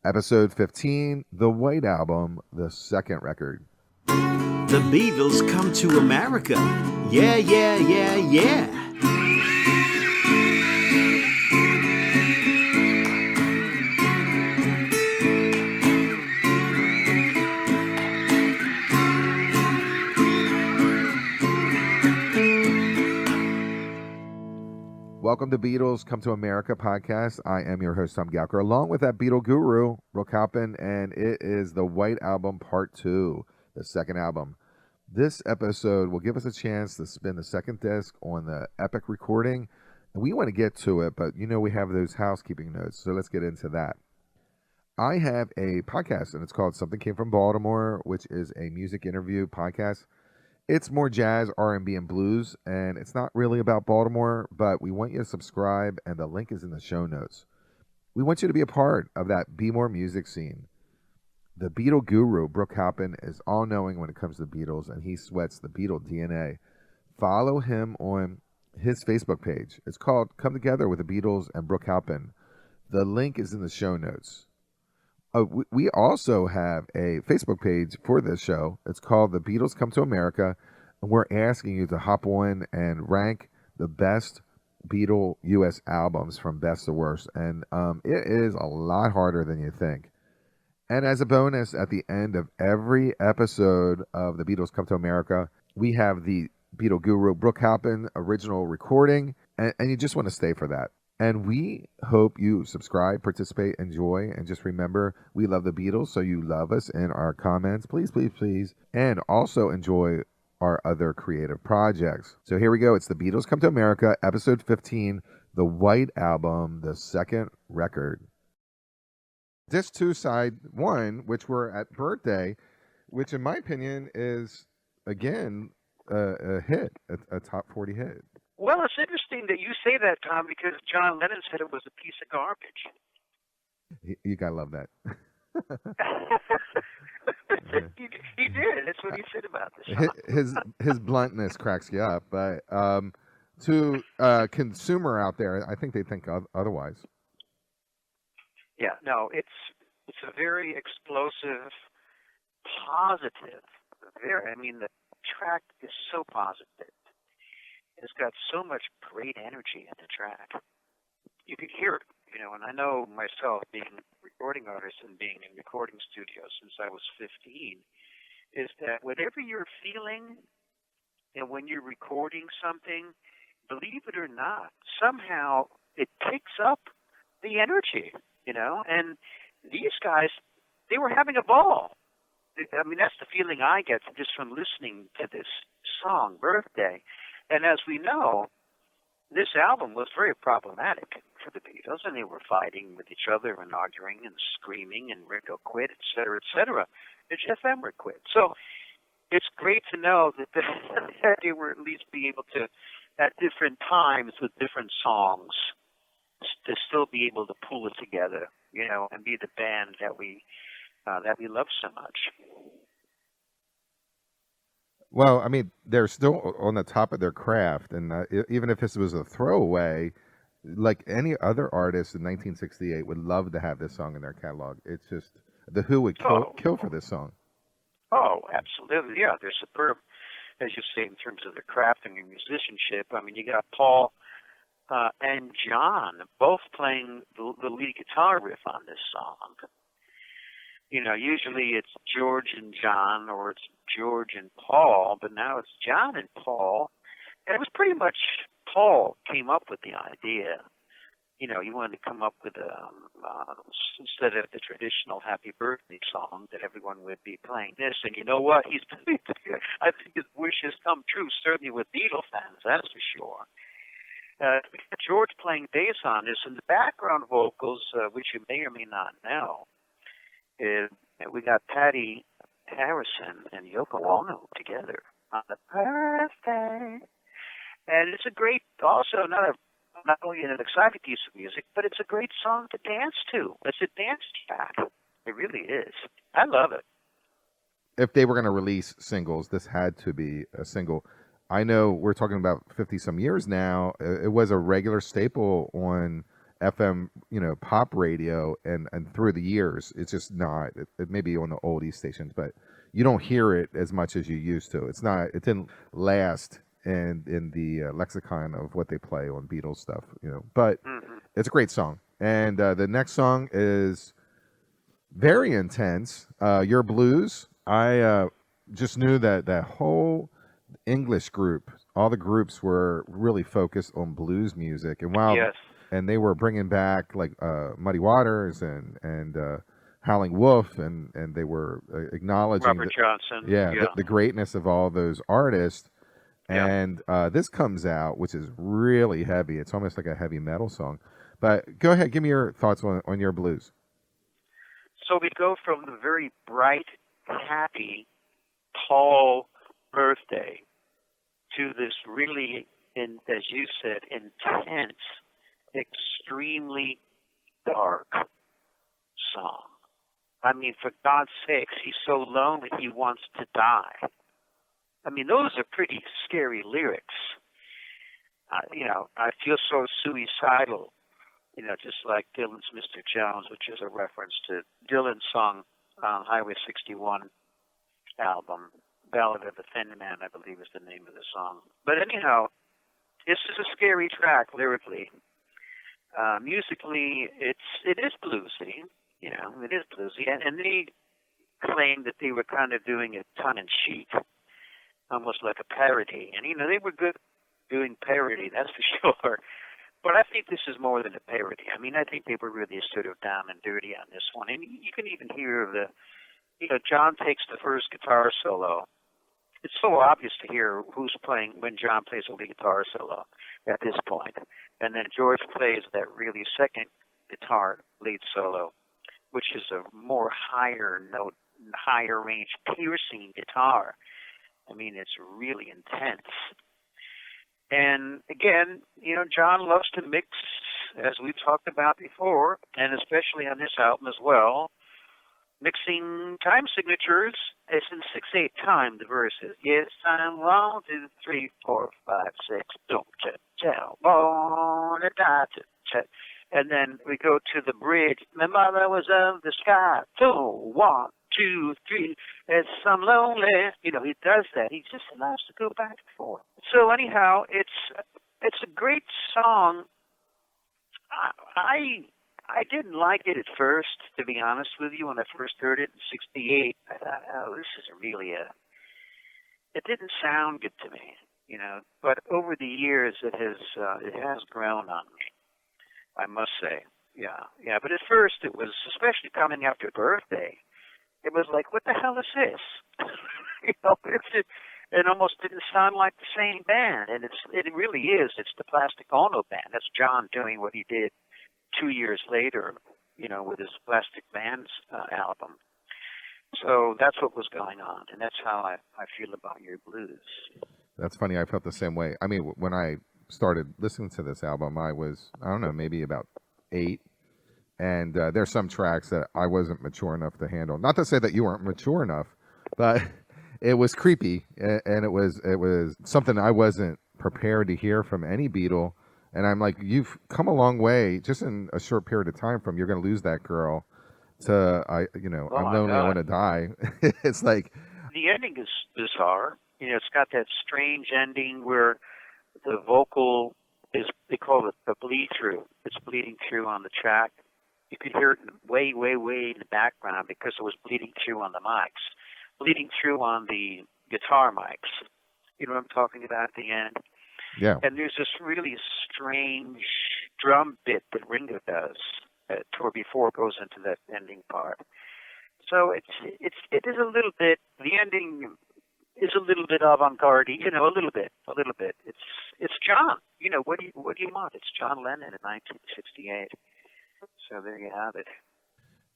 Episode 15, The White Album, the second record. The Beatles Come to America. Yeah, yeah, yeah, yeah. Welcome to Beatles Come to America podcast. I am your host, Tom Gouker, along with that Beatle Guru Brooke Halpin, and it is the White Album Part 2, the second album. This episode will give us a chance to spin the second disc on the epic recording. And we want to get to it, but we have those housekeeping notes, so let's get into that. I have a podcast, and it's called Something Came from Baltimore, which is a music interview podcast. It's more jazz, R&B, and blues, and it's not really about Baltimore, but we want you to subscribe, and the link is in the show notes. We want you to be a part of that Be More music scene. The Beatle Guru Brooke Halpin is all-knowing when it comes to the Beatles, and he sweats the Beatle DNA. Follow him on his Facebook page. It's called Come Together with the Beatles and Brooke Halpin. The link is in the show notes. We also have a Facebook page for this show. It's called The Beatles Come to America, and we're asking you to hop on and rank the best Beatle U.S. albums from best to worst, and it is a lot harder than you think. And as a bonus, at the end of every episode of The Beatles Come to America, we have the Beatle Guru Brooke Halpin original recording, and you just want to stay for that. And we hope you subscribe, participate, enjoy, and just remember, we love the Beatles, so you love us in our comments. Please, please, please. And also enjoy our other creative projects. So here we go. It's The Beatles Come to America, Episode 15, The White Album, the second record. Disc 2, Side 1, which we're at Birthday, which in my opinion is, again, a hit, a top 40 hit. Well, it's interesting that you say that, Tom, because John Lennon said it was a piece of garbage. You gotta love that. He did. That's what he said about this song. His bluntness cracks you up, but to a consumer out there, I think they think otherwise. Yeah, no, it's a very explosive, positive. The track is so positive. It's got so much great energy in the track. You could hear it, and I know myself, being a recording artist and being in recording studios since I was 15, is that whatever you're feeling and when you're recording something, believe it or not, somehow it picks up the energy, and these guys, they were having a ball. That's the feeling I get just from listening to this song, Birthday. And as we know, this album was very problematic for the Beatles, and they were fighting with each other and arguing and screaming, and Ringo quit, et cetera, et cetera. And Jeff Emerick quit. So it's great to know that they were at least be able to, at different times with different songs, to still be able to pull it together, and be the band that we love so much. Well, they're still on the top of their craft, and even if this was a throwaway, like any other artist in 1968 would love to have this song in their catalog. It's just, The Who would kill for this song. Oh, absolutely, yeah. They're superb, as you say, in terms of their craft and their musicianship. You got Paul and John both playing the lead guitar riff on this song. Usually it's George and John, or it's George and Paul, but now it's John and Paul. And it was pretty much Paul came up with the idea. He wanted to come up with instead of the traditional Happy Birthday song, that everyone would be playing this. And you know what? I think his wish has come true, certainly with Beatles fans, that's for sure. George playing bass on this, and the background vocals, which you may or may not know, we got Patty Harrison and Yoko Ono together on the Birthday. And it's a great, also not only an exciting piece of music, but it's a great song to dance to. It's a dance track. It really is. I love it. If they were going to release singles, this had to be a single. I know we're talking about 50-some years now. It was a regular staple on FM, pop radio, and through the years, it's just not. It may be on the oldies stations, but you don't hear it as much as you used to. It's not. It didn't last in the lexicon of what they play on Beatles stuff, But it's a great song, and the next song is very intense. Your Blues. I just knew that whole English group, all the groups were really focused on blues music, and Yes. and they were bringing back like Muddy Waters and Howling Wolf, and they were acknowledging Robert Johnson. the greatness of all those artists. Yeah. And this comes out, which is really heavy. It's almost like a heavy metal song. But go ahead, give me your thoughts on Your Blues. So we go from the very bright, happy, Paul birthday to this really, as you said, intense, extremely dark song. I mean, for God's sakes, he's so lonely he wants to die. I mean, those are pretty scary lyrics. I feel so suicidal, just like Dylan's Mr. Jones, which is a reference to Dylan's song on Highway 61 album. Ballad of the Thin Man, I believe, is the name of the song. But anyhow, this is a scary track lyrically. Musically, it is bluesy. It is bluesy, and they claimed that they were kind of doing it tongue-in-cheek, almost like a parody. And they were good doing parody, that's for sure. But I think this is more than a parody. I mean, I think they were really sort of down and dirty on this one, and you can even hear John takes the first guitar solo. It's so obvious to hear who's playing when John plays a lead guitar solo at this point. And then George plays that really second guitar lead solo, which is a more higher note, higher range, piercing guitar. I mean, it's really intense. And again, John loves to mix, as we've talked about before, and especially on this album as well, mixing time signatures. It's in 6/8 time, the verses. Yes, I'm 1, 2, 3, 4, 5, 6. Don't tell, born to die. And then we go to the bridge. My mother was of the sky. 1, 2, 3. It's some lonely. He does that. He just loves to go back and forth. So anyhow, it's a great song. I didn't like it at first, to be honest with you. When I first heard it in '68, I thought, oh, this is really it didn't sound good to me, But over the years, it has grown on me, I must say. Yeah. But at first, it was, especially coming after Birthday, it was like, what the hell is this? It almost didn't sound like the same band, and it really is. It's the Plastic Ono Band. That's John doing what he did 2 years later, with his Plastic Bands album. So that's what was going on, and that's how I feel about Your Blues. That's funny. I felt the same way. I mean, when I started listening to this album, I was, I don't know, maybe about 8. And there's some tracks that I wasn't mature enough to handle. Not to say that you weren't mature enough, but it was creepy, and it was something I wasn't prepared to hear from any Beatle. And I'm like, you've come a long way just in a short period of time from you're going to lose that girl to I'm lonely, I want to die. It's like the ending is bizarre. It's got that strange ending where the vocal is, they call it the bleed through. It's bleeding through on the track. You could hear it way, way, way in the background because it was bleeding through on the mics, bleeding through on the guitar mics. You know what I'm talking about at the end? Yeah. And there's this really strange drum bit that Ringo does before it goes into that ending part. So it is a little bit, the ending is a little bit avant-garde, a little bit. It's John. What do you want? It's John Lennon in 1968. So there you have it.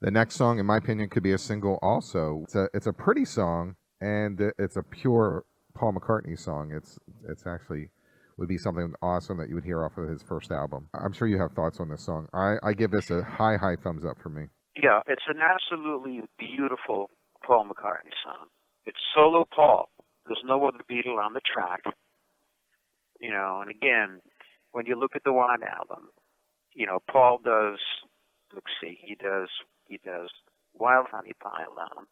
The next song, in my opinion, could be a single also. It's a pretty song, and it's a pure Paul McCartney song. It's actually would be something awesome that you would hear off of his first album. I'm sure you have thoughts on this song. I give this a high thumbs up for me. Yeah, it's an absolutely beautiful Paul McCartney song. It's solo Paul. There's no other Beatle on the track. And again, when you look at the White Album, Paul does. Let's see, he does Wild Honey Pie alone.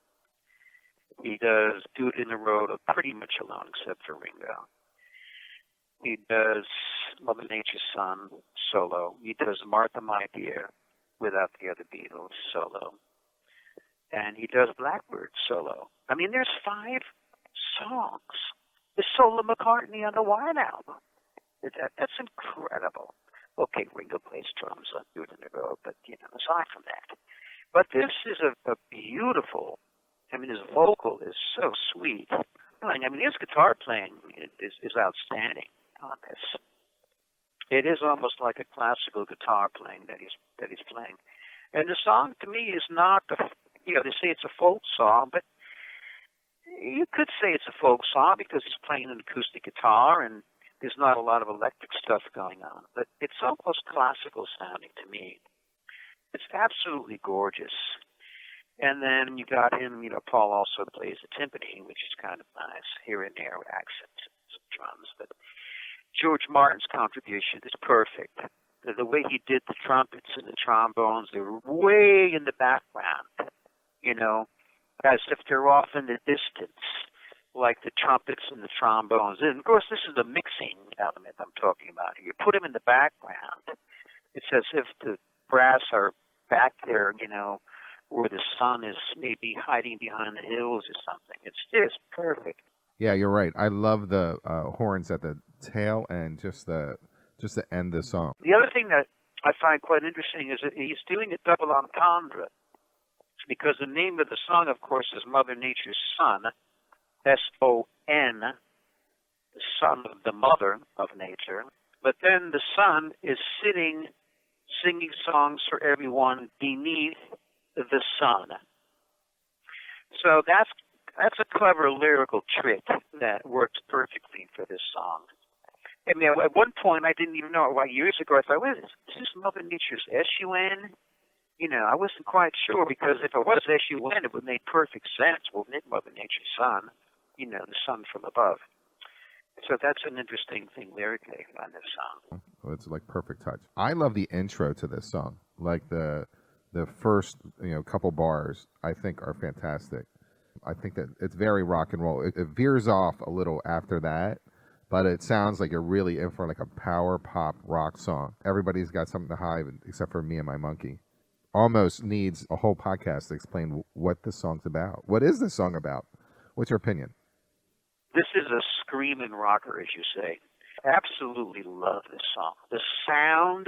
He does Do It in the Road pretty much alone, except for Ringo. He does Mother Nature's Son solo. He does Martha My Dear without the other Beatles solo. And he does Blackbird solo. I mean, there's 5 songs. The solo McCartney on the White Album. That's incredible. Okay, Ringo plays drums on Do It in the Road, but, aside from that. But this is a beautiful, his vocal is so sweet. His guitar playing is outstanding on this. It is almost like a classical guitar playing that he's playing. And the song, to me, is not, they say it's a folk song, but you could say it's a folk song because he's playing an acoustic guitar and there's not a lot of electric stuff going on. But it's almost classical sounding to me. It's absolutely gorgeous. And then you got him, Paul also plays the timpani, which is kind of nice, here and there with accents and some drums. But George Martin's contribution is perfect. The way he did the trumpets and the trombones, they were way in the background, as if they're off in the distance, like the trumpets and the trombones. And, of course, this is the mixing element I'm talking about here. You put them in the background. It's as if the brass are back there, where the sun is maybe hiding behind the hills or something. It's just perfect. Yeah, you're right. I love the horns at the tail end, just to end the song. The other thing that I find quite interesting is that he's doing a double entendre, because the name of the song, of course, is Mother Nature's Son, S-O-N, the son of the mother of nature. But then the son is singing songs for everyone beneath the sun. So that's a clever lyrical trick that works perfectly for this song. I mean, at one point, I didn't even know, years ago, I thought, is this Mother Nature's S-U-N? I wasn't quite sure, because if it was S-U-N, it would make perfect sense, wouldn't it? Mother Nature's Son, the sun from above. So that's an interesting thing lyrically on this song. Well, it's like perfect touch. I love the intro to this song. Like the first, couple bars, I think are fantastic. I think that it's very rock and roll. It veers off a little after that, but it sounds like you're really in for like a power pop rock song. Everybody's got something to hide except for me and my monkey. Almost needs a whole podcast to explain what the song's about. What is this song about? What's your opinion? This is a screaming rocker, as you say. Absolutely love this song. The sound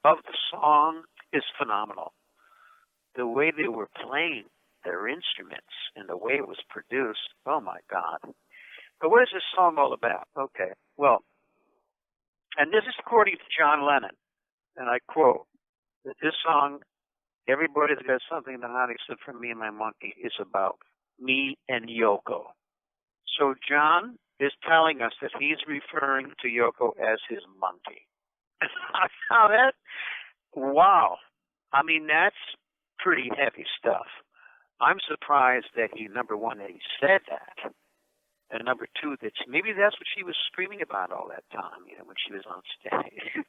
of the song is phenomenal. The way they were playing their instruments and the way it was produced, oh my God. But what is this song all about? Okay, well, and this is according to John Lennon, and I quote, that this song, Everybody's Got Something to Hide Except for Me and My Monkey, is about me and Yoko. So John is telling us that he's referring to Yoko as his monkey. Now wow. I mean, that's pretty heavy stuff. I'm surprised that number one, that he said that. And number two, that maybe that's what she was screaming about all that time, when she was on stage.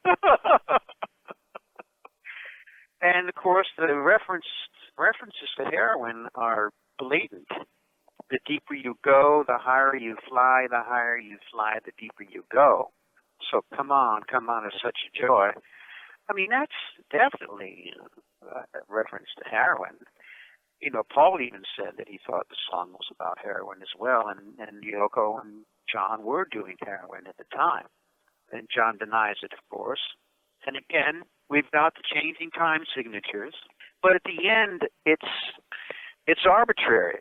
And, of course, the references to heroin are blatant. The deeper you go, the higher you fly, the deeper you go. So come on, it's such a joy. I mean, that's definitely a reference to heroin. Paul even said that he thought the song was about heroin as well, and Yoko and John were doing heroin at the time. And John denies it, of course. And again, we've got the changing time signatures, but at the end, it's arbitrary.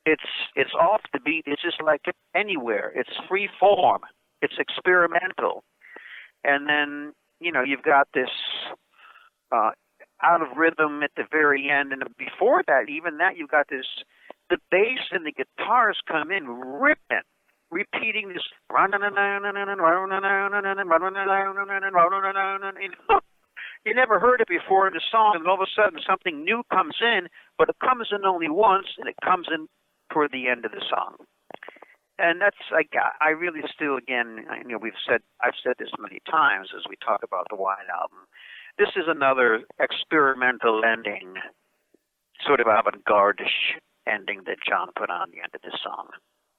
It's off the beat. It's just like anywhere. It's free form. It's experimental. And then, you've got this out of rhythm at the very end. And before that, even that, you've got the bass and the guitars come in ripping, repeating this. You never heard it before in the song, and all of a sudden something new comes in, but it comes in only once, and it comes in toward the end of the song. And that's like, I really still, again, I've said this many times as we talk about the White Album. This is another experimental ending, sort of avant-garde-ish ending that John put on the end of this song.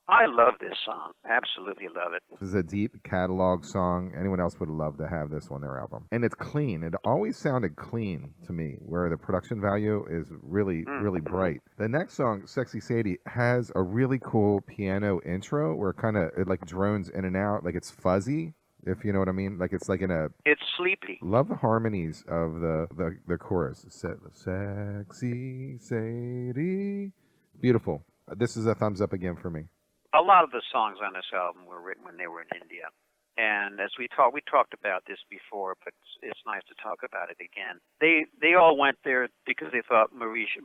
I love this song. Absolutely love it. This is a deep catalog song. Anyone else would love to have this on their album. And it's clean. It always sounded clean to me, where the production value is really, really bright. The next song, Sexy Sadie, has a really cool piano intro where it like drones in and out, like it's fuzzy, if you know what I mean. Like it's like in a... It's sleepy. Love the harmonies of the chorus. Sexy Sadie. Beautiful. This is a thumbs up again for me. A lot of the songs on this album were written when they were in India. And as we talked about this before, but it's nice to talk about it again. They all went there because they thought Maharishi,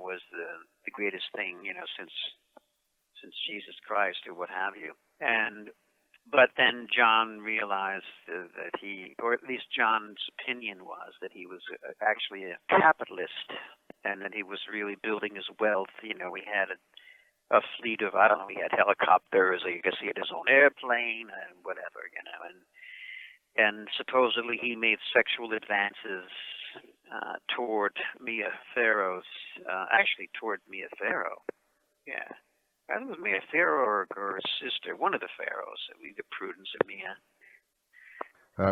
was the greatest thing, since Jesus Christ or what have you. But then John realized that or at least John's opinion was that he was actually a capitalist, and that he was really building his wealth. He had a fleet of, I don't know, he had helicopters, I guess he had his own airplane and whatever, and supposedly he made sexual advances toward Mia Farrow. Yeah. I think it was Mia Farrow or her sister, one of the Farrows, either Prudence or Mia.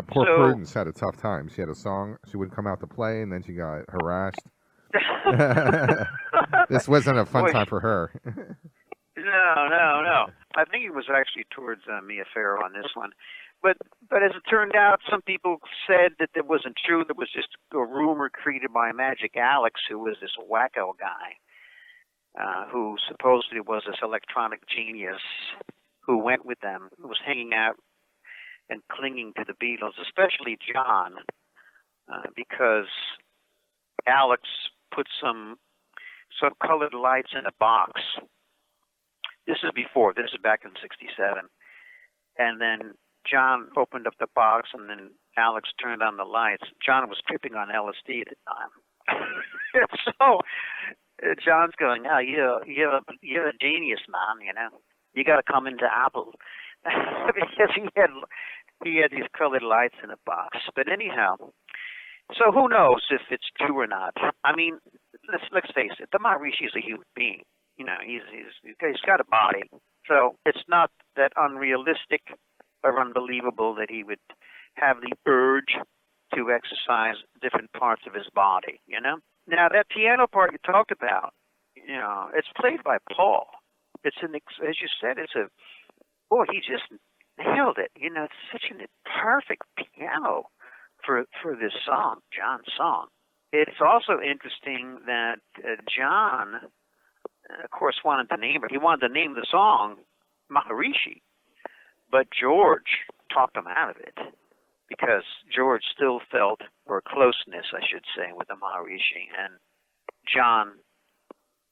Poor Prudence had a tough time. She had a song, she wouldn't come out to play, and then she got harassed. This wasn't a fun time for her. No. I think it was actually towards Mia Farrow on this one. But as it turned out, some people said that it wasn't true. There was just a rumor created by Magic Alex, who was this wacko guy, who supposedly was this electronic genius who went with them, who was hanging out and clinging to the Beatles, especially John, because Alex put some colored lights in a box. This is back in '67. And then John opened up the box, and then Alex turned on the lights. John was tripping on LSD at the time. So John's going, "Oh, you're a genius, man. You got to come into Apple," because he had these colored lights in a box. But anyhow, so who knows if it's true or not? I mean, let's face it. The Maharishi is a human being. He's got a body, so it's not that unrealistic or unbelievable that he would have the urge to exercise different parts of his body. Now that piano part you talked about, it's played by Paul. It's as you said, he just nailed it. It's such a perfect piano for this song, John's song. It's also interesting that John, of course, wanted to name it. He wanted to name the song Maharishi, but George talked him out of it because George still felt, or closeness, I should say, with the Maharishi, and John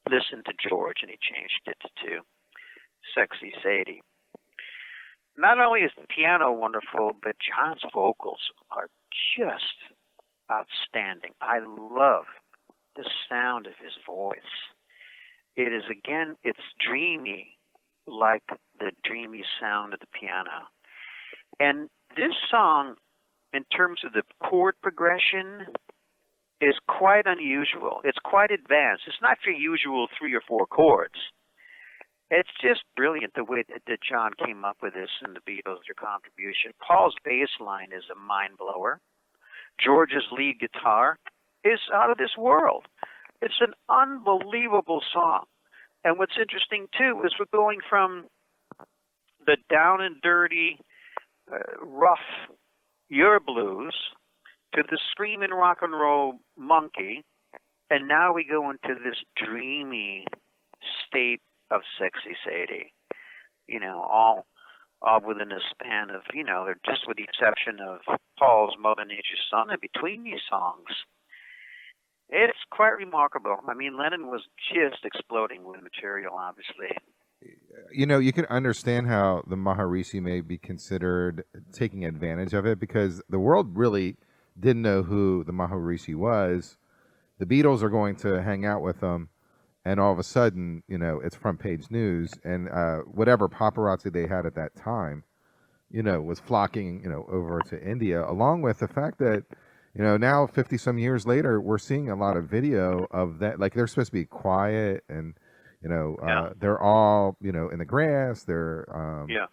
listened to George and he changed it to Sexy Sadie. Not only is the piano wonderful, but John's vocals are just outstanding. I love the sound of his voice. It is, again, it's dreamy, like the dreamy sound of the piano. And this song, in terms of the chord progression, is quite unusual. It's quite advanced. It's not your usual 3 or 4 chords. It's just brilliant the way that John came up with this and the Beatles, their contribution. Paul's bass line is a mind blower. George's lead guitar is out of this world. It's an unbelievable song. And what's interesting, too, is we're going from the down and dirty, rough Your Blues to the screaming rock and roll monkey, and now we go into this dreamy state of Sexy Sadie. All within a span of, just with the exception of Paul's Mother Nature's Son in between these songs. It's quite remarkable. I mean, Lennon was just exploding with material, obviously. You can understand how the Maharishi may be considered taking advantage of it, because the world really didn't know who the Maharishi was. The Beatles are going to hang out with them, and all of a sudden, it's front page news, and whatever paparazzi they had at that time, was flocking, over to India, along with the fact that Now 50 some years later, we're seeing a lot of video of that. Like they're supposed to be quiet and, Yeah. they're all, in the grass. They're, Yeah.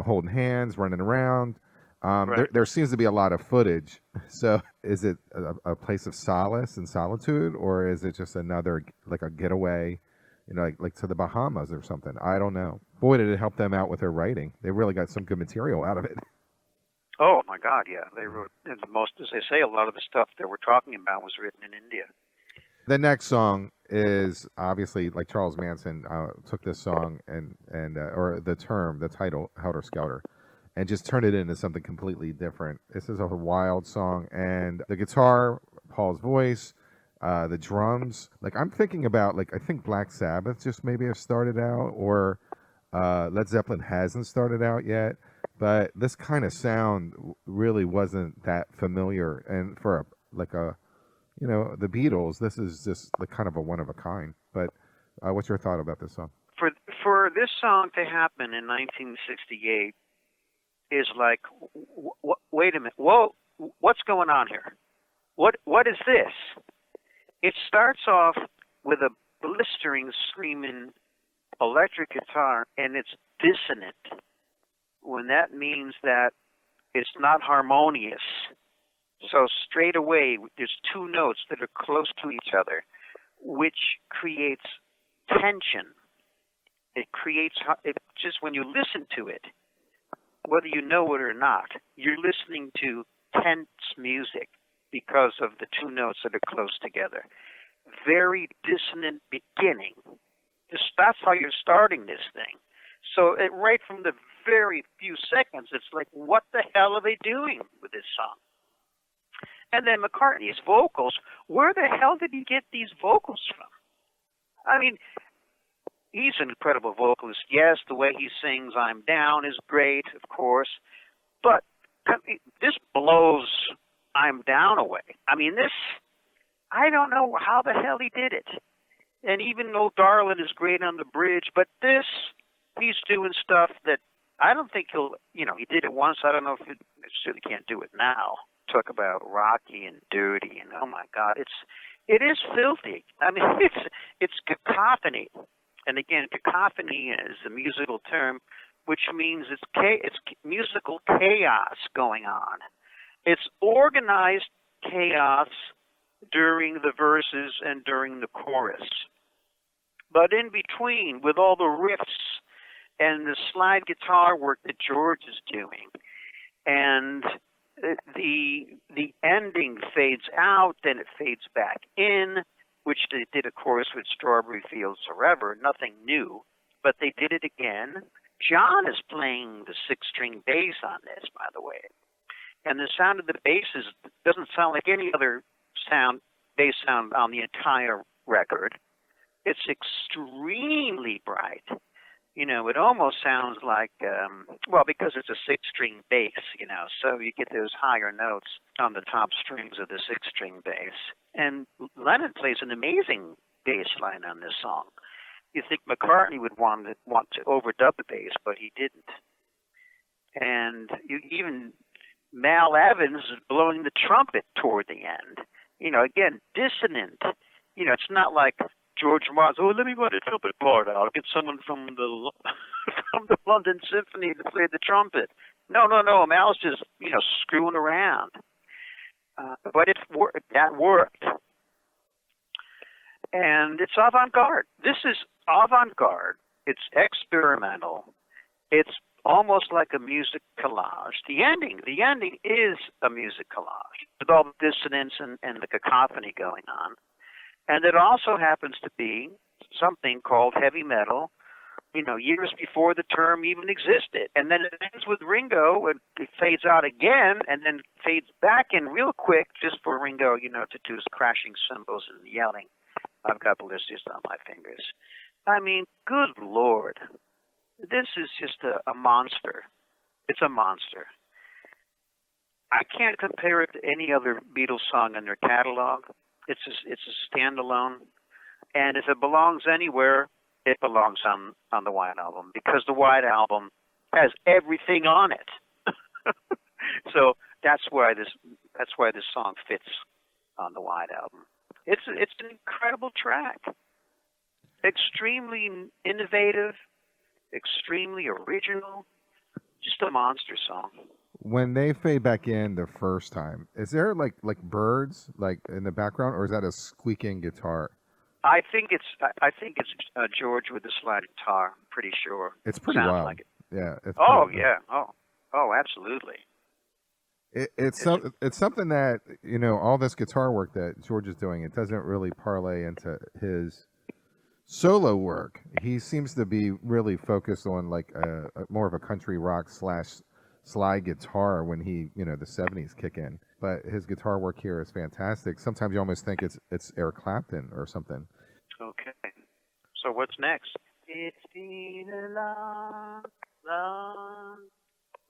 holding hands, running around. Right. There seems to be a lot of footage. So is it a place of solace and solitude, or is it just another, like a getaway, like to the Bahamas or something? I don't know. Boy, did it help them out with their writing. They really got some good material out of it. Oh my God, yeah. They wrote, and most, as they say, a lot of the stuff that we're talking about was written in India. The next song is obviously like Charles Manson took this song and or the term, the title, Helter Skelter, and just turned it into something completely different. This is a wild song, and the guitar, Paul's voice, the drums. Like I'm thinking about, like I think Black Sabbath just maybe have started out, or Led Zeppelin hasn't started out yet. But this kind of sound really wasn't that familiar, and for the Beatles, this is just like kind of a one of a kind. But what's your thought about this song? For this song to happen in 1968 is like, wait a minute, whoa, what's going on here? What is this? It starts off with a blistering, screaming electric guitar, and it's dissonant. When that means that it's not harmonious. So straight away, there's two notes that are close to each other, which creates tension. It creates, just when you listen to it, whether you know it or not, you're listening to tense music because of the two notes that are close together. Very dissonant beginning. That's how you're starting this thing. So right from the very few seconds, it's like, what the hell are they doing with this song? And then McCartney's vocals, where the hell did he get these vocals from? I mean, he's an incredible vocalist. Yes, the way he sings I'm Down is great, of course. But this blows I'm Down away. I mean, I don't know how the hell he did it. And even though Darlin' is great on the bridge, but he's doing stuff that I don't think he did it once. I don't know if he certainly can't do it now. Talk about rocky and dirty, and oh my God, it is filthy. I mean, it's cacophony, and again, cacophony is a musical term, which means it's musical chaos going on. It's organized chaos during the verses and during the chorus, but in between, with all the riffs and the slide guitar work that George is doing, and the ending fades out, then it fades back in, which they did, of course, with Strawberry Fields Forever. Nothing new, but they did it again. John is playing the six-string bass on this, by the way, and the sound of the bass doesn't sound like any other bass sound on the entire record. It's extremely bright. It almost sounds like, because it's a six-string bass, so you get those higher notes on the top strings of the six-string bass. And Lennon plays an amazing bass line on this song. You think McCartney would want to overdub the bass, but he didn't. And even Mal Evans is blowing the trumpet toward the end. Again, dissonant. It's not like George Martin, let me put a trumpet part out. I'll get someone from the from the London Symphony to play the trumpet. No. Mal's just screwing around. But that worked, and it's avant-garde. This is avant-garde. It's experimental. It's almost like a music collage. The ending is a music collage with all the dissonance and the cacophony going on. And it also happens to be something called heavy metal, years before the term even existed. And then it ends with Ringo, and it fades out again, and then fades back in real quick just for Ringo, to do his crashing cymbals and yelling, I've got blisters on my fingers. I mean, good Lord. This is just a monster. It's a monster. I can't compare it to any other Beatles song in their catalog. It's a standalone, and if it belongs anywhere, it belongs on the White Album, because the White Album has everything on it. So that's why this that's why this song fits on the White Album. It's an incredible track. Extremely innovative, extremely original, just a monster song. When they fade back in the first time, is there like birds like in the background, or is that a squeaking guitar? I think it's George with the slide guitar. I'm pretty sure. It's pretty Sounds wild. like it. Yeah. It's Oh pretty, yeah. Oh, absolutely. It's something that, all this guitar work that George is doing, it doesn't really parlay into his solo work. He seems to be really focused on like a more of a country rock / slide guitar when he, the 70s kick in. But his guitar work here is fantastic. Sometimes you almost think it's Eric Clapton or something. Okay. So what's next? It's been a long, long,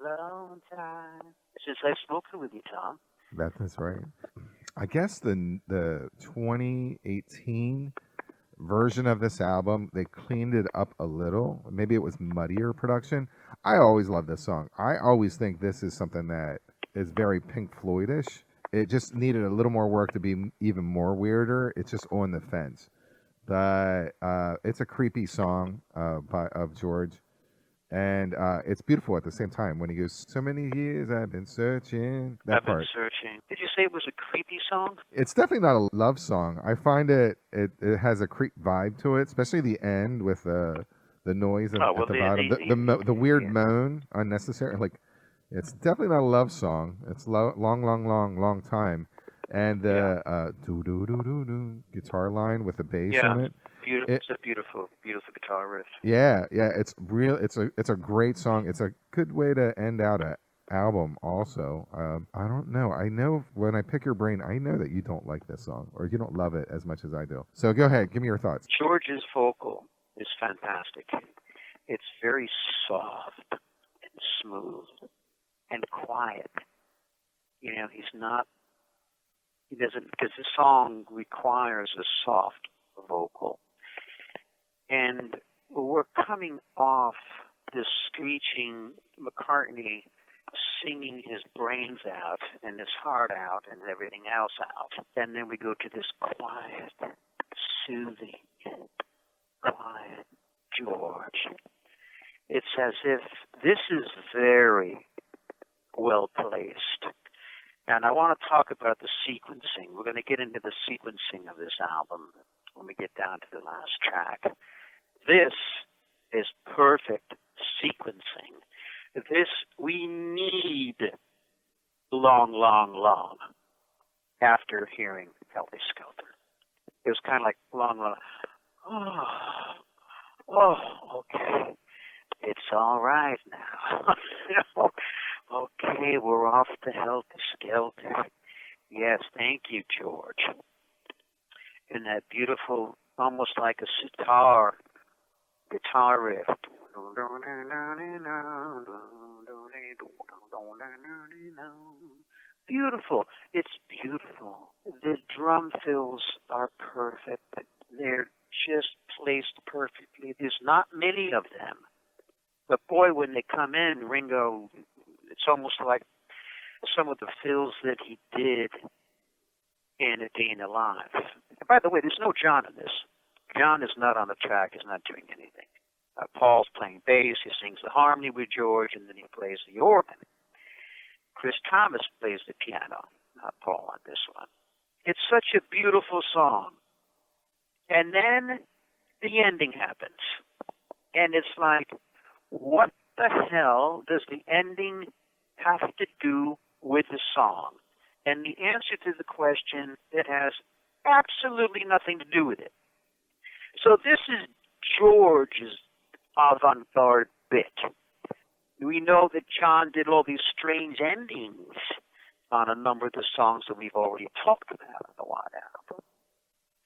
long time since I've spoken with you, Tom. That's right. I guess the 2018 version of this album, they cleaned it up a little. Maybe it was muddier production. I always love this song. I always think this is something that is very Pink Floyd-ish. It just needed a little more work to be even more weirder. It's just on the fence. But it's a creepy song of George. And it's beautiful at the same time when he goes, so many years I've been searching. I've been searching. Did you say it was a creepy song? It's definitely not a love song. I find it has a creep vibe to it, especially the end with the noise at the bottom. The weird moan, unnecessary. Like, it's definitely not a love song. It's long time. And the do guitar line with the bass on it. It's a beautiful guitar riff. Yeah, it's real. It's a great song. It's a good way to end out an album. Also, I don't know. I know when I pick your brain, I know that you don't like this song or you don't love it as much as I do. So go ahead, give me your thoughts. George's vocal is fantastic. It's very soft and smooth and quiet. He doesn't, because the song requires a soft vocal. And we're coming off this screeching McCartney singing his brains out and his heart out and everything else out. And then we go to this quiet, soothing, quiet George. It's as if this is very well placed. And I want to talk about the sequencing. We're going to get into the sequencing of this album when we get down to the last track. This is perfect sequencing. We need long after hearing Helter Skelter. It was kind of like long. Okay. It's all right now. Okay, we're off to Helter Skelter. Yes, thank you, George. And that beautiful, almost like a sitar guitar riff. Beautiful. It's beautiful. The drum fills are perfect. They're just placed perfectly. There's not many of them. But boy, when they come in, Ringo, it's almost like some of the fills that he did in A Day in the Life. And by the way, there's no John in this. John is not on the track. He's not doing anything. Paul's playing bass. He sings the harmony with George, and then he plays the organ. Chris Thomas plays the piano, not Paul on this one. It's such a beautiful song. And then the ending happens. And it's like, what the hell does the ending have to do with the song? And the answer to the question, it has absolutely nothing to do with it. So this is George's avant-garde bit. We know that John did all these strange endings on a number of the songs that we've already talked about on the White Album.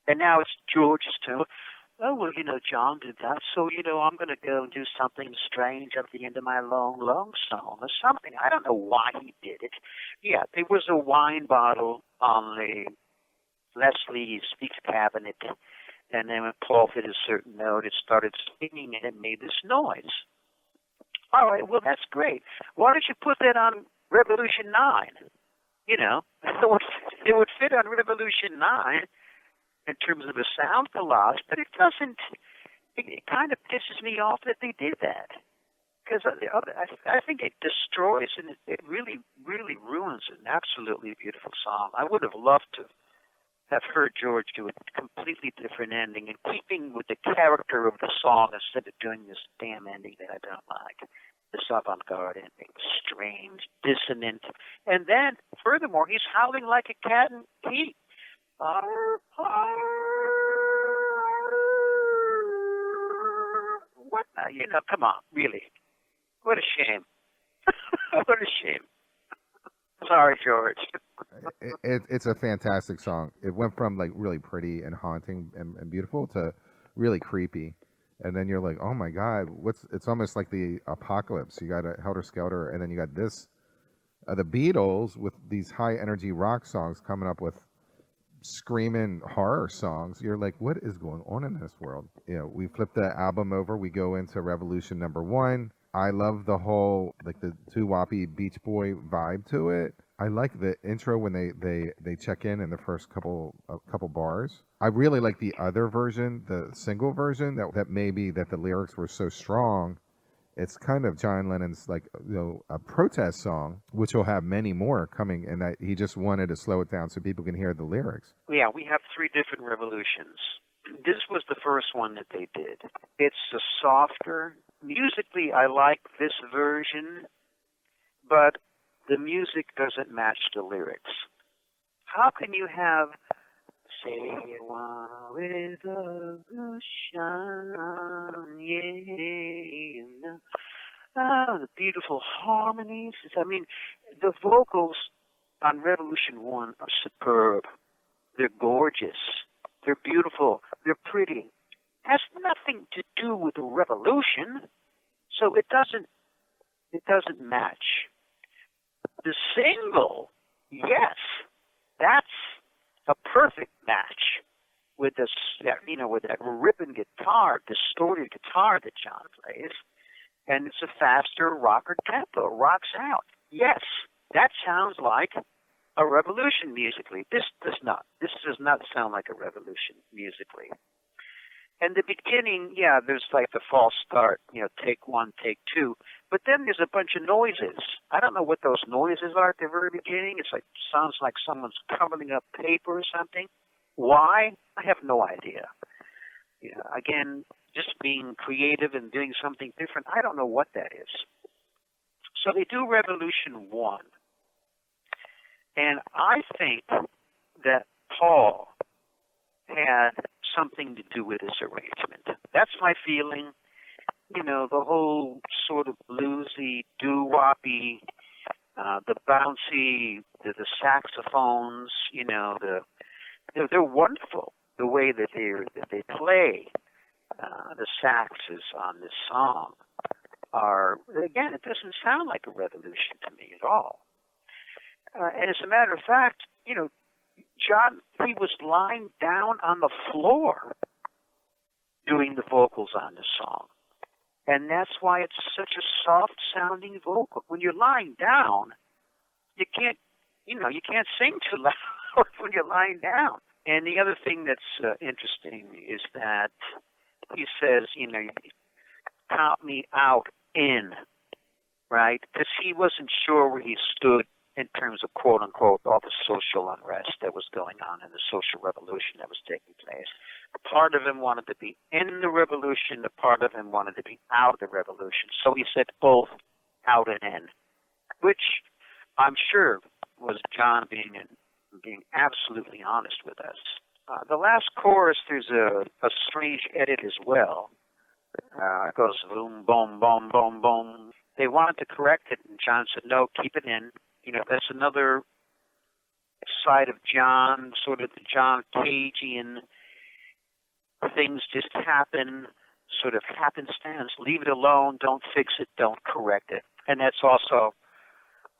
And now it's George's turn. Oh, well, John did that, so, I'm going to go and do something strange at the end of my long song or something. I don't know why he did it. Yeah, there was a wine bottle on the Leslie's speech cabinet, and then when Paul hit a certain note, it started singing and it made this noise. All right, well, that's great. Why don't you put that on Revolution 9? You know, it would fit on Revolution 9 in terms of a sound collage, but it doesn't. It kind of pisses me off that they did that, because I think it destroys and it really, really ruins an absolutely beautiful song. I would have loved to have heard George do a completely different ending and keeping with the character of the song instead of doing this damn ending that I don't like. This avant-garde ending, strange, dissonant, and then furthermore, he's howling like a cat in heat. What? Come on, really? What a shame! What a shame! Sorry, George. It's a fantastic song. It went from like really pretty and haunting and beautiful to really creepy, and then you're like, oh my god, it's almost like the apocalypse. You got a Helter Skelter, and then you got this, the Beatles with these high energy rock songs coming up with screaming horror songs. You're like, what is going on in this world? We flip the album over. We go into Revolution #1. I love the whole like the doo-woppy Beach Boy vibe to it. I like the intro when they check in the first couple bars. I really like the other version, the single version, that maybe that the lyrics were so strong. It's kind of John Lennon's like a protest song, which will have many more coming, and that he just wanted to slow it down so people can hear the lyrics. Yeah, we have 3 different revolutions. This was the first one that they did. It's a softer. Musically, I like this version, but the music doesn't match the lyrics. How can you have say you want with a shine, yeah, the beautiful harmonies. I mean, the vocals on Revolution 1 are superb. They're gorgeous. They're beautiful. They're pretty. Has nothing to do with the revolution, so it doesn't match. The single, yes, that's a perfect match with this, with that ripping guitar, distorted guitar that John plays, and it's a faster rocker tempo, rocks out. Yes, that sounds like a revolution musically. This does not sound like a revolution musically. And the beginning, yeah, there's like the false start, take 1, take 2. But then there's a bunch of noises. I don't know what those noises are at the very beginning. It's like, sounds like someone's covering up paper or something. Why? I have no idea. Again, just being creative and doing something different. I don't know what that is. So they do Revolution 1. And I think that Paul had something to do with this arrangement. That's my feeling. The whole sort of bluesy, doo-woppy, the bouncy, the saxophones, they're wonderful. The way that they play the saxes on this song are, again, it doesn't sound like a revolution to me at all. And as a matter of fact, John, he was lying down on the floor doing the vocals on this song. And that's why it's such a soft-sounding vocal. When you're lying down, you can't sing too loud when you're lying down. And the other thing that's interesting is that he says, count me out in, right? Because he wasn't sure where he stood in terms of, quote unquote, all the social unrest that was going on and the social revolution that was taking place. A part of him wanted to be in the revolution, a part of him wanted to be out of the revolution. So he said both out and in, which I'm sure was John being absolutely honest with us. The last chorus, there's a strange edit as well. It goes boom, boom, boom, boom, boom. They wanted to correct it, and John said, no, keep it in. That's another side of John, sort of the John Cagean, things just happen, sort of happenstance. Leave it alone, don't fix it, don't correct it. And that's also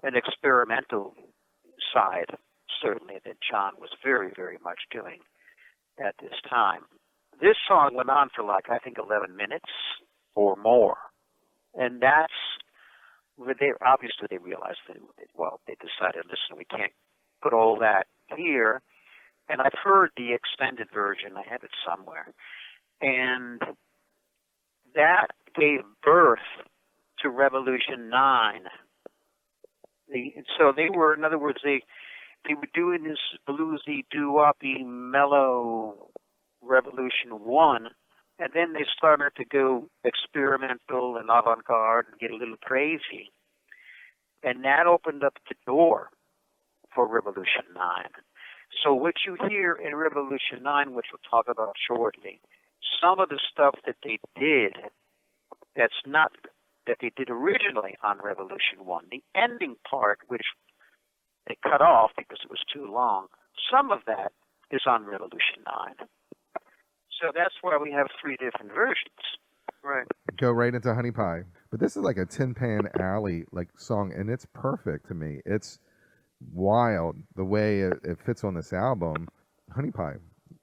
an experimental side, certainly, that John was very, very much doing at this time. This song went on for I think 11 minutes or more. And that's where they realized that, they decided, listen, we can't put all that here. And I've heard the extended version. I have it somewhere. And that gave birth to Revolution 9. So they were, in other words, they were doing this bluesy, doo-woppy, mellow Revolution 1, and then they started to go experimental and avant-garde and get a little crazy. And that opened up the door for Revolution 9. So what you hear in Revolution 9, which we'll talk about shortly, some of the stuff that they did that's not that they did originally on Revolution 1, the ending part, which they cut off because it was too long, some of that is on Revolution 9. So that's why we have 3 different versions. Right. Go right into Honey Pie. But this is like a Tin Pan Alley like song, and it's perfect to me. It's wild the way it fits on this album. Honey Pie,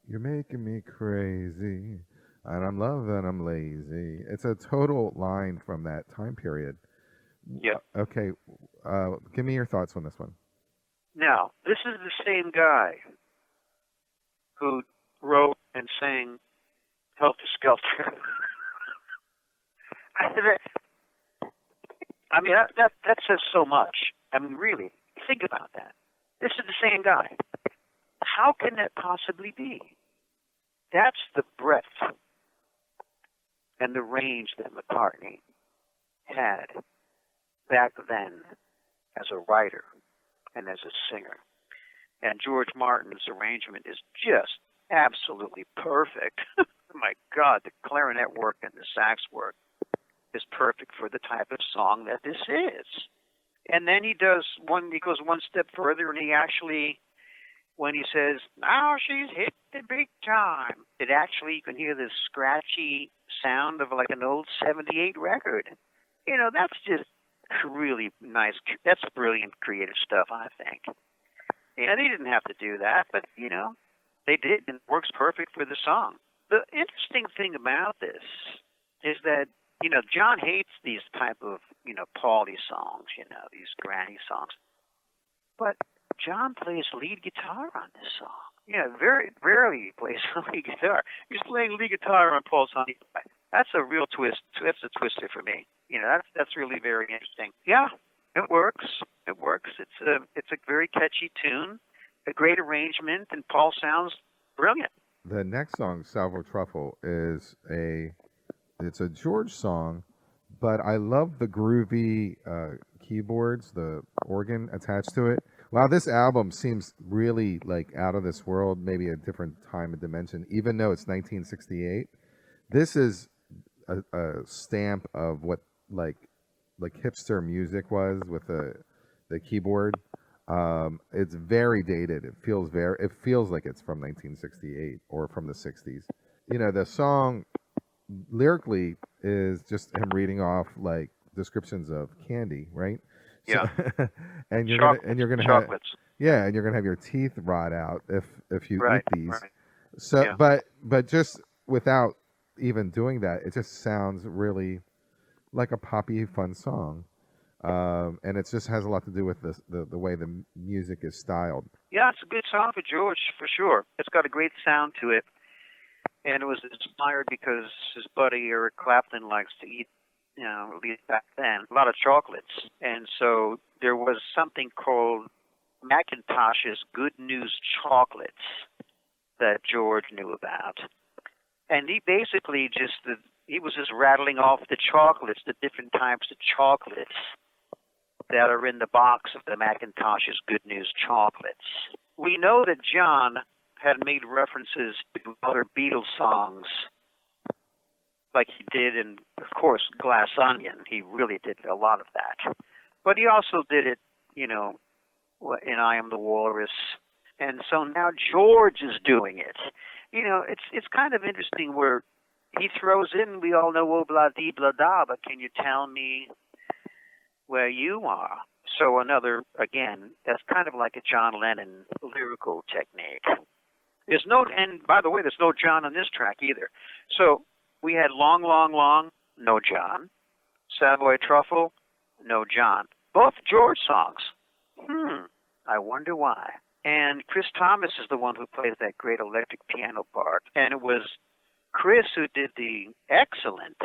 you're making me crazy, and I'm loving, I'm lazy. It's a total line from that time period. Yeah. Okay, give me your thoughts on this one. Now, this is the same guy who wrote and sang Helter Skelter. I mean, that says so much. I mean, really, think about that. This is the same guy. How can that possibly be? That's the breadth and the range that McCartney had back then as a writer and as a singer. And George Martin's arrangement is just absolutely perfect. My God, the clarinet work and the sax work is perfect for the type of song that this is. And then he goes one step further, and he actually, when he says, now she's hit the big time, it actually, you can hear this scratchy sound of like an old 78 record. You know, that's just really nice. That's brilliant creative stuff, I think. And they didn't have to do that, but, you know, they did, and it works perfect for the song. The interesting thing about this is that, you know, John hates these type of, you know, Paulie songs, you know, these granny songs. But John plays lead guitar on this song. Yeah, very rarely he plays lead guitar. He's playing lead guitar on Paul's Honey Pie. That's a real twist. That's a twister for me. You know, that's really very interesting. Yeah, it works. It works. It's a very catchy tune, a great arrangement, and Paul sounds brilliant. The next song, Salvo Truffle, it's a George song, but I love the groovy keyboards, the organ attached to it. Wow, this album seems really like out of this world, maybe a different time and dimension, even though it's 1968. This is a stamp of what like hipster music was with the keyboard. It's very dated. It feels like it's from 1968 or from the 60s. You know, the song lyrically is just him reading off like descriptions of candy, right? Yeah. So, and you're gonna chocolates. and you're gonna have your teeth rot out if you eat these. Right. So, yeah. but just without even doing that, it just sounds really like a poppy, fun song. And it just has a lot to do with the way the music is styled. Yeah, it's a good song for George, for sure. It's got a great sound to it. And it was inspired because his buddy Eric Clapton likes to eat, you know, at least back then, a lot of chocolates. And so there was something called McIntosh's Good News Chocolates that George knew about. And he basically he was just rattling off the chocolates, the different types of chocolates that are in the box of the McIntosh's Good News Chocolates. We know that John had made references to other Beatles songs, like he did in, of course, Glass Onion. He really did a lot of that. But he also did it, you know, in I Am the Walrus. And so now George is doing it. You know, it's kind of interesting where he throws in, we all know, oh, blah, dee, blah, da, but can you tell me where you are? So again, that's kind of like a John Lennon lyrical technique. There's no, and by the way, there's no John on this track either. So we had Long, Long, Long, no John. Savoy Truffle, no John. Both George songs. I wonder why. And Chris Thomas is the one who plays that great electric piano part. And it was Chris who did the excellent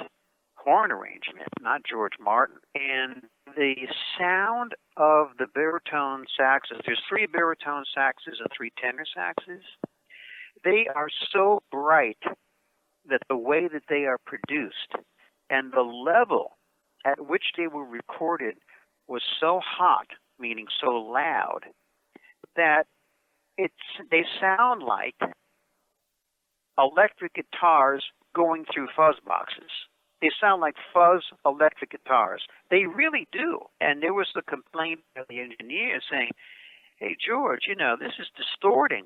horn arrangement, not George Martin. And the sound of the baritone saxes, there's 3 baritone saxes and 3 tenor saxes. They are so bright that the way that they are produced and the level at which they were recorded was so hot, meaning so loud, that they sound like electric guitars going through fuzz boxes. They sound like fuzz electric guitars. They really do. And there was the complaint of the engineer saying, hey, George, this is distorting.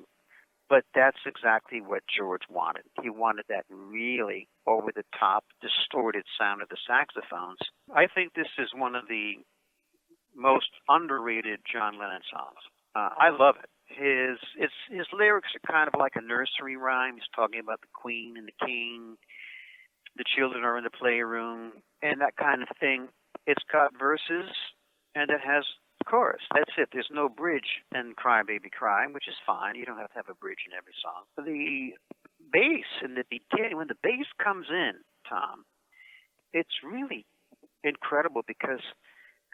But that's exactly what George wanted. He wanted that really over-the-top, distorted sound of the saxophones. I think this is one of the most underrated John Lennon songs. I love it. His lyrics are kind of like a nursery rhyme. He's talking about the Queen and the King. The children are in the playroom, and that kind of thing. It's got verses, and it has chorus. That's it. There's no bridge in Cry Baby Cry, which is fine. You don't have to have a bridge in every song. The bass in the beginning, when the bass comes in, Tom, it's really incredible because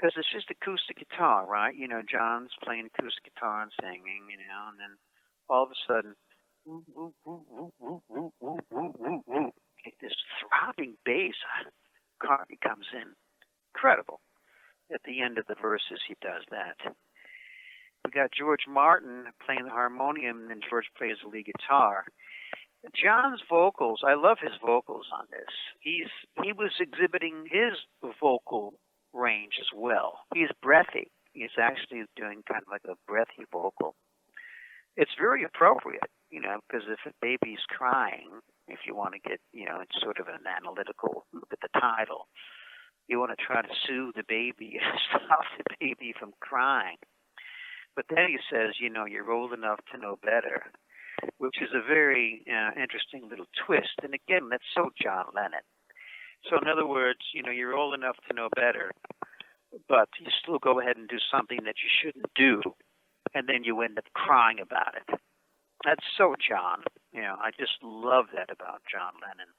it's just acoustic guitar, right? John's playing acoustic guitar and singing, and then all of a sudden, this throbbing bass, McCartney comes in. Incredible. At the end of the verses, he does that. We got George Martin playing the harmonium, and then George plays the lead guitar. John's vocals, I love his vocals on this. He was exhibiting his vocal range as well. He's breathy. He's actually doing kind of like a breathy vocal. It's very appropriate, because if a baby's crying, if you want to get, it's sort of an analytical look at the title, you want to try to soothe the baby and stop the baby from crying. But then he says, you're old enough to know better, which is a very interesting little twist. And again, that's so John Lennon. So in other words, you're old enough to know better, but you still go ahead and do something that you shouldn't do, and then you end up crying about it. That's so John. I just love that about John Lennon.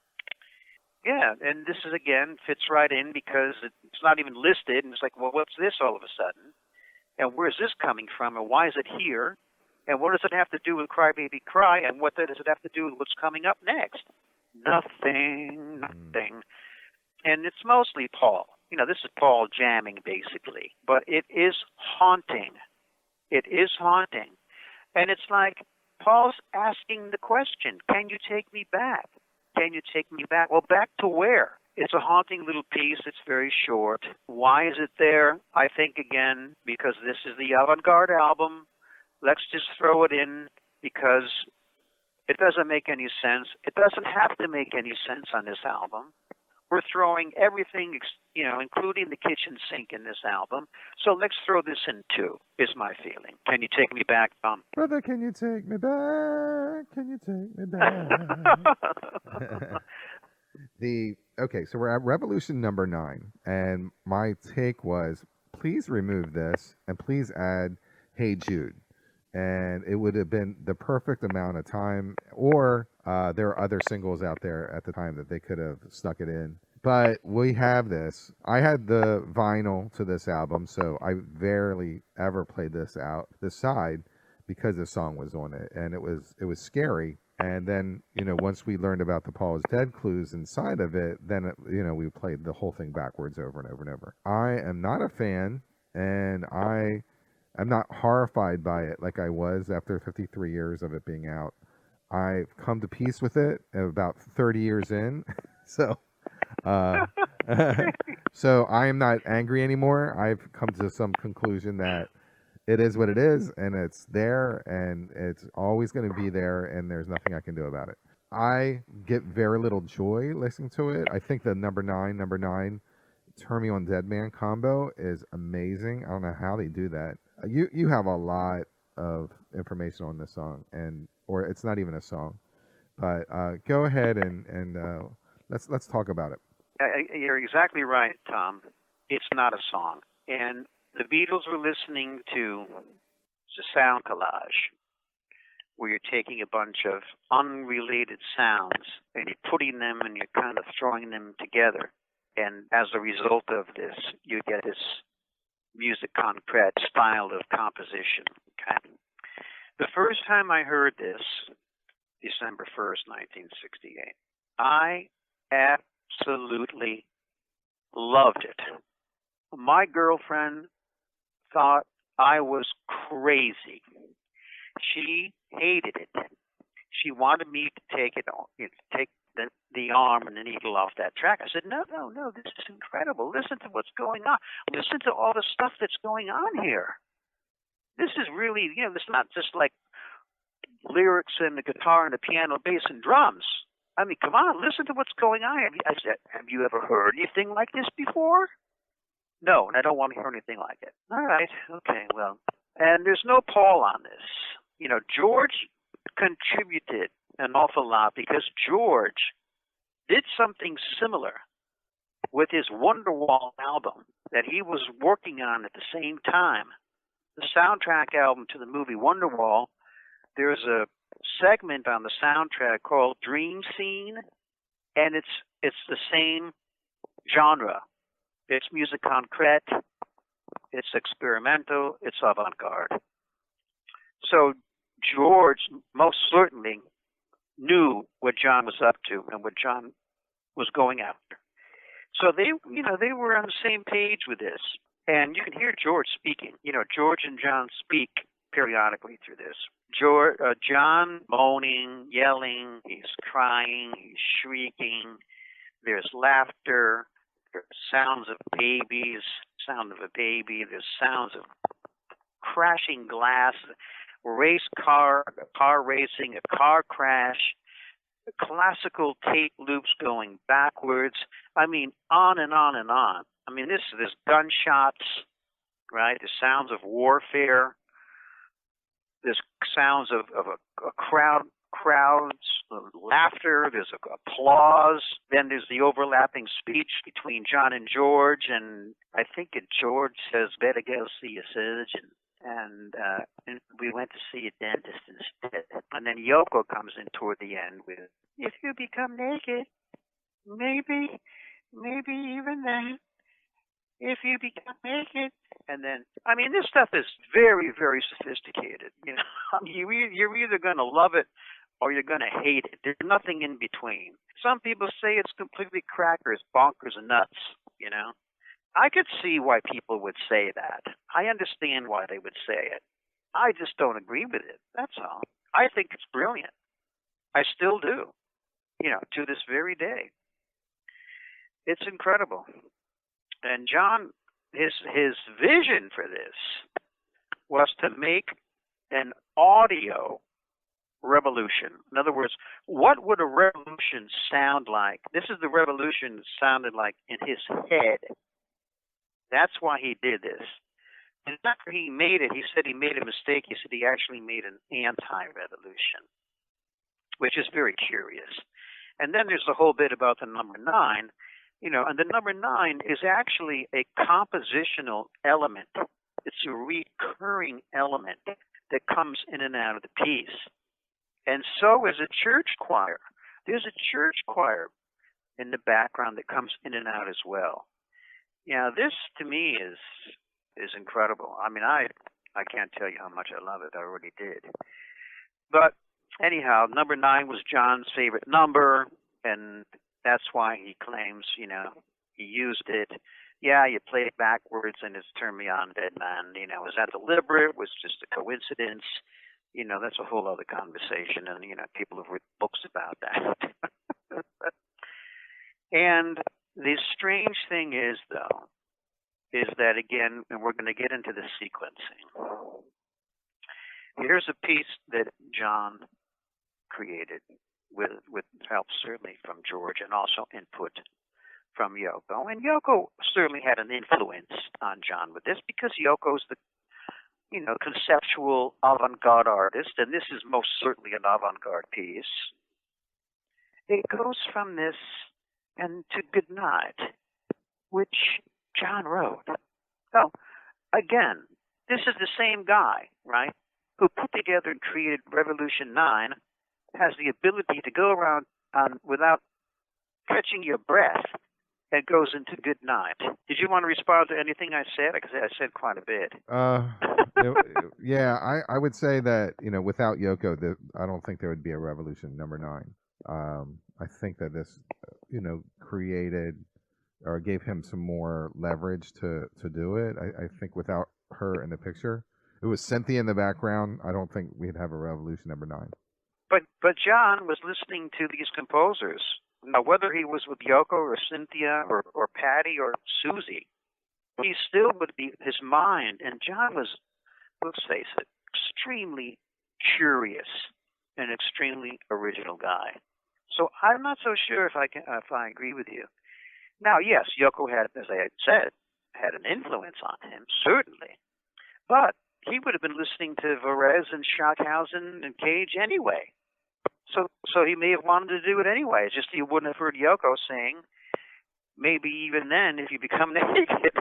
Yeah, and this is, again, fits right in because it's not even listed, and it's like, well, what's this all of a sudden? And where's this coming from, and why is it here? And what does it have to do with Cry Baby Cry, and what does it have to do with what's coming up next? Nothing. And it's mostly Paul. This is Paul jamming, basically. But it is haunting. It is haunting. And it's like Paul's asking the question, can you take me back? Can you take me back? Well, back to where? It's a haunting little piece. It's very short. Why is it there? I think, again, because this is the avant-garde album. Let's just throw it in because it doesn't make any sense. It doesn't have to make any sense on this album. We're throwing everything, including the kitchen sink in this album. So let's throw this in too, is my feeling. Can you take me back, Tom? Brother, can you take me back? Can you take me back? Okay, so we're at Revolution number 9. And my take was, please remove this and please add Hey Jude. And it would have been the perfect amount of time, or there are other singles out there at the time that they could have stuck it in. But we have this. I had the vinyl to this album, so I rarely ever played this side, because the song was on it, and it was scary. And then, once we learned about the Paul is Dead clues inside of it, then, we played the whole thing backwards over and over and over. I am not a fan, and I'm not horrified by it like I was after 53 years of it being out. I've come to peace with it about 30 years in. So so I am not angry anymore. I've come to some conclusion that it is what it is, and it's there, and it's always going to be there, and there's nothing I can do about it. I get very little joy listening to it. I think the number 9 Turn Me On Dead Man combo is amazing. I don't know how they do that. You have a lot of information on this song, or it's not even a song, but go ahead and let's talk about it. You're exactly right, Tom. It's not a song, and the Beatles were listening to It's a sound collage where you're taking a bunch of unrelated sounds and you're putting them and you're kind of throwing them together. And as a result of this, you get this musique concrète style of composition. Okay. The first time I heard this, December 1st, 1968, I absolutely loved it. My girlfriend thought I was crazy. She hated it. She wanted me to take the arm and the needle off that track. I said, no, this is incredible. Listen to what's going on. Listen to all the stuff that's going on here. This is really, it's not just like lyrics and the guitar and the piano, bass and drums. I mean, come on, listen to what's going on. I said, have you ever heard anything like this before? No, and I don't want to hear anything like it. All right, okay, well. And there's no Paul on this. George contributed an awful lot because George did something similar with his Wonderwall album that he was working on at the same time. The soundtrack album to the movie Wonderwall, there's a segment on the soundtrack called Dream Scene, and it's the same genre. It's musique concrète, it's experimental, it's avant-garde. So George most certainly knew what John was up to and what John was going after. So they were on the same page with this. And you can hear George speaking. George and John speak periodically through this. John moaning, yelling, he's crying, he's shrieking. There's laughter. There's sounds of babies, sound of a baby. There's sounds of crashing glass, car racing, a car crash, classical tape loops going backwards. I mean, on and on and on. I mean, there's gunshots, right? There's sounds of warfare. There's sounds of a crowd's laughter. There's applause. Then there's the overlapping speech between John and George, and I think George says, "Better go see a surgeon." And we went to see a dentist instead. And then Yoko comes in toward the end with, "If you become naked, maybe even then, if you become naked." And then, I mean, this stuff is very, very sophisticated. You're either going to love it or you're going to hate it. There's nothing in between. Some people say it's completely crackers, bonkers, and nuts, I could see why people would say that. I understand why they would say it. I just don't agree with it. That's all. I think it's brilliant. I still do, to this very day. It's incredible. And John, his vision for this was to make an audio revolution. In other words, what would a revolution sound like? This is the revolution that sounded like in his head. That's why he did this. And after he made it, he said he made a mistake. He said he actually made an anti-revolution, which is very curious. And then there's the whole bit about the number 9, and the number 9 is actually a compositional element. It's a recurring element that comes in and out of the piece. And so is a church choir. There's a church choir in the background that comes in and out as well. This to me is incredible. I mean, I can't tell you how much I love it. I already did. But anyhow, number 9 was John's favorite number, and that's why he claims, he used it. Yeah, you play it backwards and it's Turn Me On, Dead Man. Was that deliberate? Was it just a coincidence? That's a whole other conversation, and, people have written books about that. And the strange thing is, though, is that, again, and we're going to get into the sequencing. Here's a piece that John created with help certainly from George and also input from Yoko. And Yoko certainly had an influence on John with this because Yoko's the conceptual avant-garde artist, and this is most certainly an avant-garde piece. It goes from this and to Goodnight, which John wrote. So, again, this is the same guy, right? who put together and created Revolution 9, has the ability to go around without catching your breath and goes into good night. Did you want to respond to anything I said? Because I said quite a bit. Yeah, I would say that, without Yoko, I don't think there would be a Revolution number 9. I think that this, created or gave him some more leverage to do it. I think without her in the picture, it was Cynthia in the background. I don't think we'd have a Revolution number 9. But John was listening to these composers. Now, whether he was with Yoko or Cynthia or Patty or Susie, he still would be his mind. And John was, let's face it, extremely curious and extremely original guy. So I'm not so sure if I agree with you. Now, yes, Yoko had, as I had said, had an influence on him, certainly. But he would have been listening to Varese and Stockhausen and Cage anyway. So he may have wanted to do it anyway. It's just he wouldn't have heard Yoko sing. Maybe even then, if you become naked.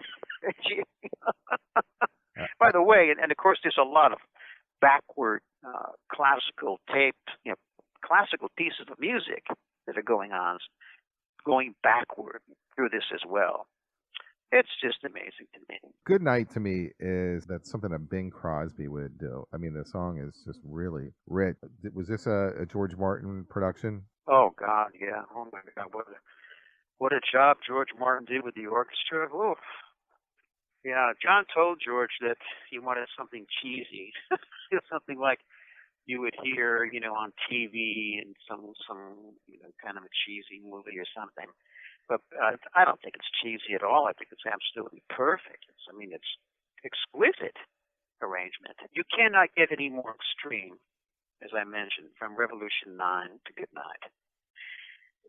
By the way, and of course, there's a lot of backward classical taped, classical pieces of music that are going backward through this as well. It's just amazing to me. Good Night to me is that's something that Bing Crosby would do. I mean, the song is just really rich. Was this a George Martin production? Oh God, yeah. Oh my God, what a job George Martin did with the orchestra. Oof. Yeah, John told George that he wanted something cheesy, something like you would hear, on TV in some kind of a cheesy movie or something. But I don't think it's cheesy at all. I think it's absolutely perfect. It's exquisite arrangement. You cannot get any more extreme, as I mentioned, from Revolution 9 to Good Night.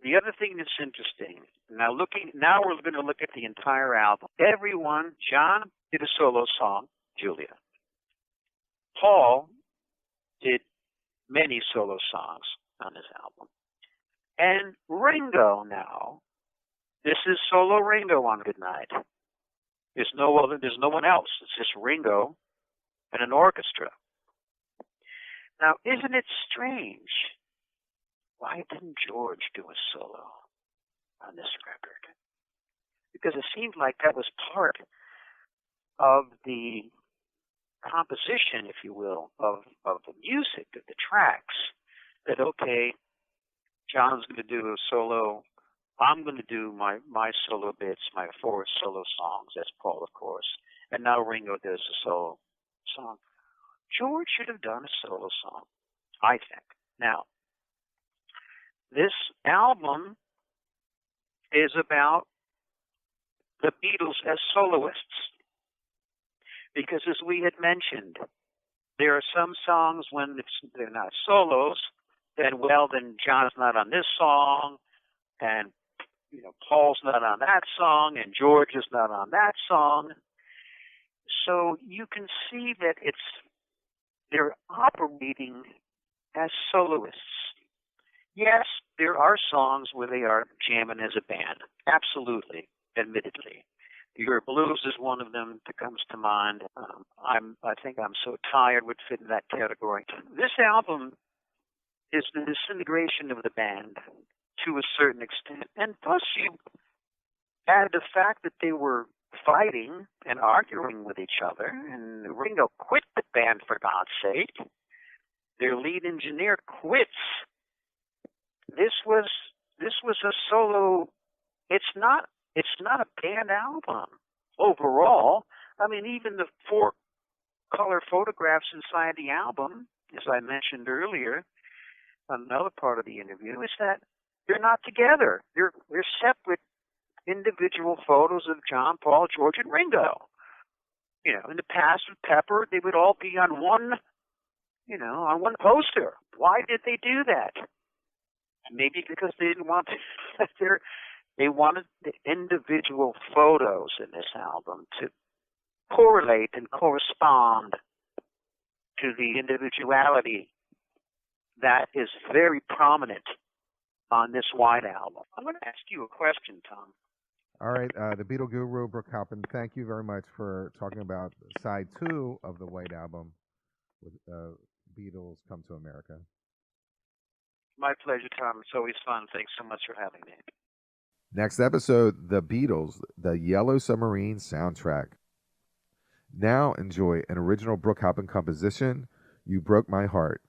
The other thing that's interesting, now we're going to look at the entire album. John did a solo song, Julia. Paul did many solo songs on this album. And Ringo now, this is solo Ringo on Good Night. There's no one else. It's just Ringo and an orchestra. Now, isn't it strange? Why didn't George do a solo on this record? Because it seemed like that was part of the composition, if you will, of the music, of the tracks. That, okay, John's going to do a solo. I'm going to do my solo bits, my 4 solo songs. That's Paul, of course. And now Ringo does a solo song. George should have done a solo song, I think. Now, this album is about the Beatles as soloists. Because as we had mentioned, there are some songs when they're not solos, then John's not on this song, and Paul's not on that song, and George is not on that song. So you can see that they're operating as soloists. Yes, there are songs where they are jamming as a band. Absolutely, admittedly. Your Blues is one of them that comes to mind. I think I'm So Tired would fit in that category. This album is the disintegration of the band to a certain extent. And plus you add the fact that they were fighting and arguing with each other, and Ringo quit the band for God's sake. Their lead engineer quits. This was a solo. It's not a band album overall. Even the 4 color photographs inside the album, as I mentioned earlier, another part of the interview, is that they're not together. They're separate individual photos of John, Paul, George, and Ringo. In the past with Pepper, they would all be on one poster. Why did they do that? Maybe because they didn't want to. They wanted the individual photos in this album to correlate and correspond to the individuality that is very prominent on this White Album. I'm going to ask you a question, Tom. All right, the Beatle Guru Brooke Halpin, thank you very much for talking about side 2 of the White Album. with Beatles Come to America. My pleasure, Tom. It's always fun. Thanks so much for having me. Next episode, The Beatles, the Yellow Submarine soundtrack. Now enjoy an original Brooke Halpin composition, You Broke My Heart.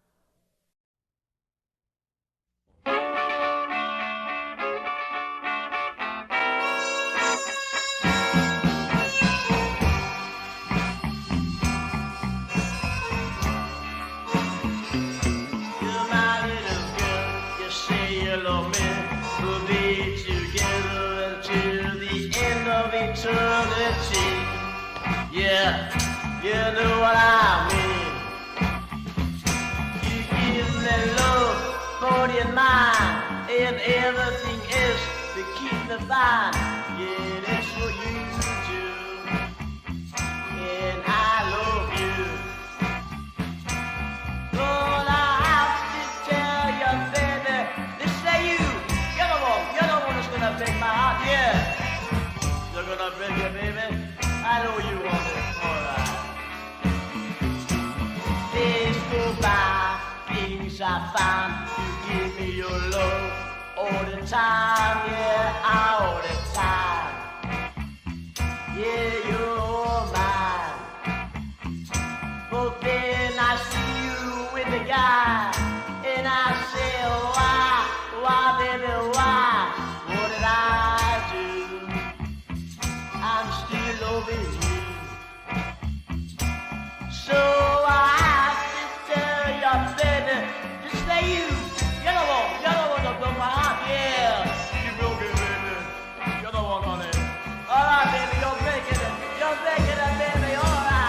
Yeah, you know what I mean. You give me love, body and mind, and everything else to keep me fine. Yeah, that's what you do, and I love you. But I have to tell you, baby, this ain't you. You're the one that's gonna break my heart, yeah. You're gonna break it, baby. I know you want it, alright. Days go by, things I find. You give me your love all the time, yeah, all the time. Yeah, you're mine. But then I see you with the guy, and I say, why, baby, why? What did I do? I'm still loving you. So I have to tell you, baby, just say you. You're the one that broke my heart, yeah. You broke it, baby. You're the one on it. All right, baby, you're breaking it. You're breaking it, baby, all right.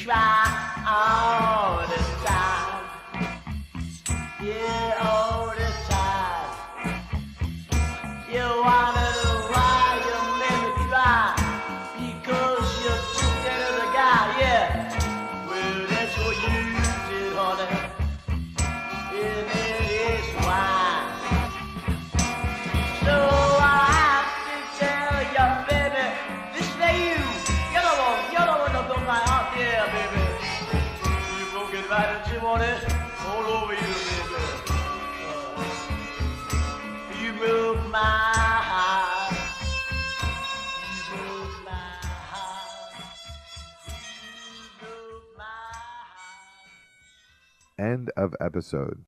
Cry all the time, yeah, all the time. You wanna know why you made me cry? Because you took that other guy, yeah. Well, that's what you did, honey, and it is why. So I have to tell you, baby, this ain't you. You're the one that broke my heart, yeah, baby. You broke it right and you want it all over you, baby. You broke my heart. You broke my heart. You broke my heart. End of episode.